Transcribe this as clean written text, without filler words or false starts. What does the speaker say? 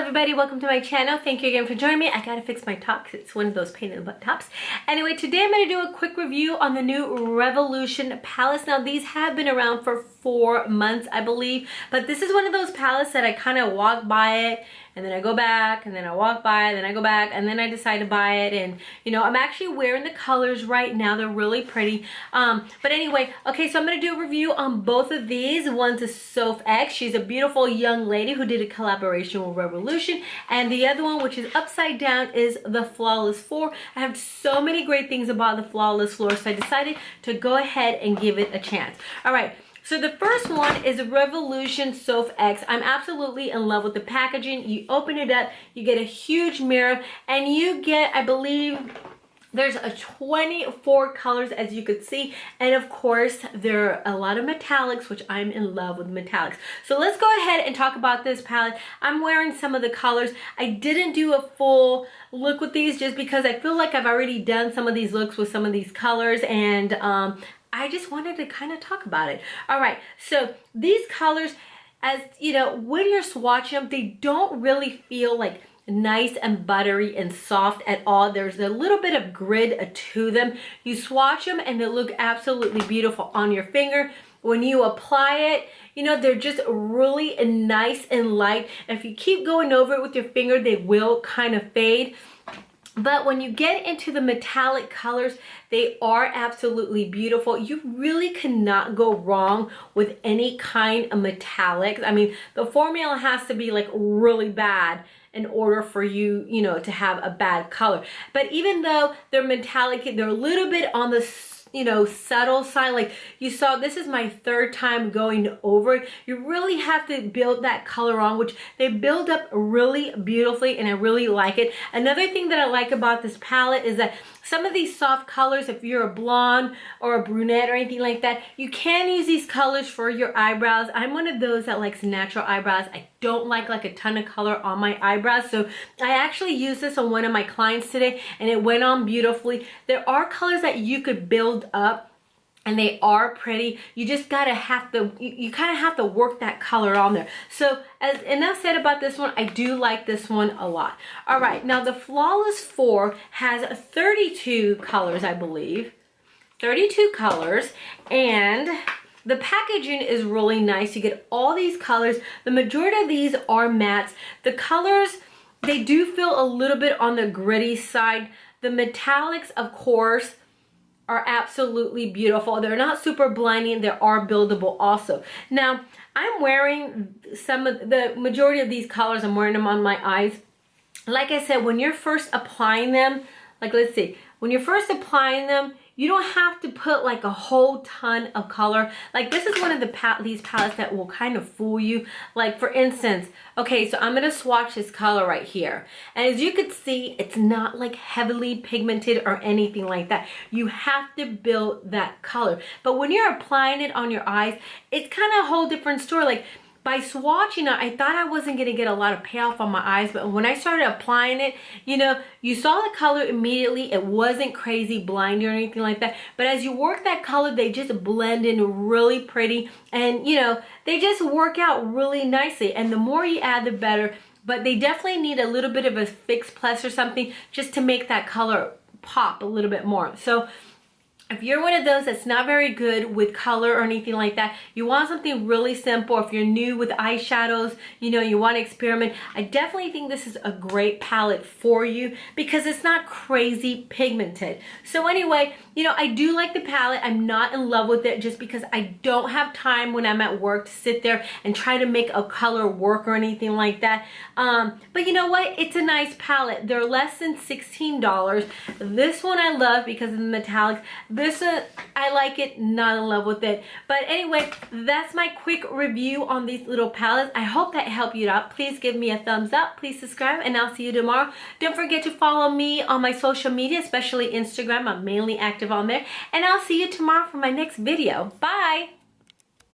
everybody, welcome to my channel. Thank you again for joining me. I gotta fix my top because it's one of those pain in the butt tops. Anyway, today I'm gonna do a quick review on the new Revolution palettes. Now these have been around for 4 months, I believe, but this is one of those palettes that I kind of walk by it and then I go back and then I walk by and then I go back and then I decide to buy it. And you know, I'm actually wearing the colors right now. They're really pretty. But anyway, okay, so I'm gonna do a review on both of these. One's a Sophx. She's a beautiful young lady who did a collaboration with Revolution, and the other one, which is upside down, is the Flawless 4. I have so many great things about the Flawless 4, so I decided to go ahead and give it a chance. All right. So the first one is Revolution Sophx. I'm absolutely in love with the packaging. You open it up, you get a huge mirror, and you get, I believe, there's a 24 colors, as you could see, and of course there are a lot of metallics, which I'm in love with metallics. So let's go ahead and talk about this palette. I'm wearing some of the colors. I didn't do a full look with these just because I feel like I've already done some of these looks with some of these colors, and I just wanted to kind of talk about it. All right, so these colors, as you know, when you're swatching them, they don't really feel like nice and buttery and soft at all. There's a little bit of grit to them. You swatch them and they look absolutely beautiful on your finger. When you apply it, you know, they're just really nice and light. If you keep going over it with your finger, they will kind of fade. But when you get into the metallic colors, they are absolutely beautiful. You really cannot go wrong with any kind of metallics. I mean, the formula has to be like really bad in order for you, you know, to have a bad color. But even though they're metallic, they're a little bit on the, you know, subtle side. Like you saw, this is my third time going over it. You really have to build that color on, which they build up really beautifully, and I really like it. Another thing that I like about this palette is that some of these soft colors, if you're a blonde or a brunette or anything like that, you can use these colors for your eyebrows. I'm one of those that likes natural eyebrows. I don't like a ton of color on my eyebrows. So I actually used this on one of my clients today and it went on beautifully. There are colors that you could build up and they are pretty. You just gotta you kind of have to work that color on there. So as enough said about this one, I do like this one a lot. All right, now the Flawless 4 has 32 colors, I believe. 32 colors, and the packaging is really nice. You get all these colors. The majority of these are mattes. The colors, they do feel a little bit on the gritty side. The metallics, of course, are absolutely beautiful. They're not super blinding. They are buildable also. Now, I'm wearing some of the majority of these colors. I'm wearing them on my eyes. Like I said, when you're first applying them, like let's see, when you're first applying them, you don't have to put like a whole ton of color. Like this is one of these palettes that will kind of fool you. Like for instance, okay, so I'm gonna swatch this color right here. And as you can see, it's not like heavily pigmented or anything like that. You have to build that color. But when you're applying it on your eyes, it's kind of a whole different story. Like by swatching it, I thought I wasn't going to get a lot of payoff on my eyes, but when I started applying it, you know, you saw the color immediately. It wasn't crazy blinding or anything like that, but as you work that color, they just blend in really pretty, and you know, they just work out really nicely, and the more you add, the better. But they definitely need a little bit of a Fix Plus or something just to make that color pop a little bit more. So if you're one of those that's not very good with color or anything like that, you want something really simple. If you're new with eyeshadows, you know, you want to experiment, I definitely think this is a great palette for you because it's not crazy pigmented. So anyway, you know, I do like the palette. I'm not in love with it just because I don't have time when I'm at work to sit there and try to make a color work or anything like that. But you know what? It's a nice palette. They're less than $16. This one I love because of the metallics. This I like it, not in love with it. But anyway, that's my quick review on these little palettes. I hope that helped you out. Please give me a thumbs up. Please subscribe, and I'll see you tomorrow. Don't forget to follow me on my social media, especially Instagram. I'm mainly active on there. And I'll see you tomorrow for my next video. Bye!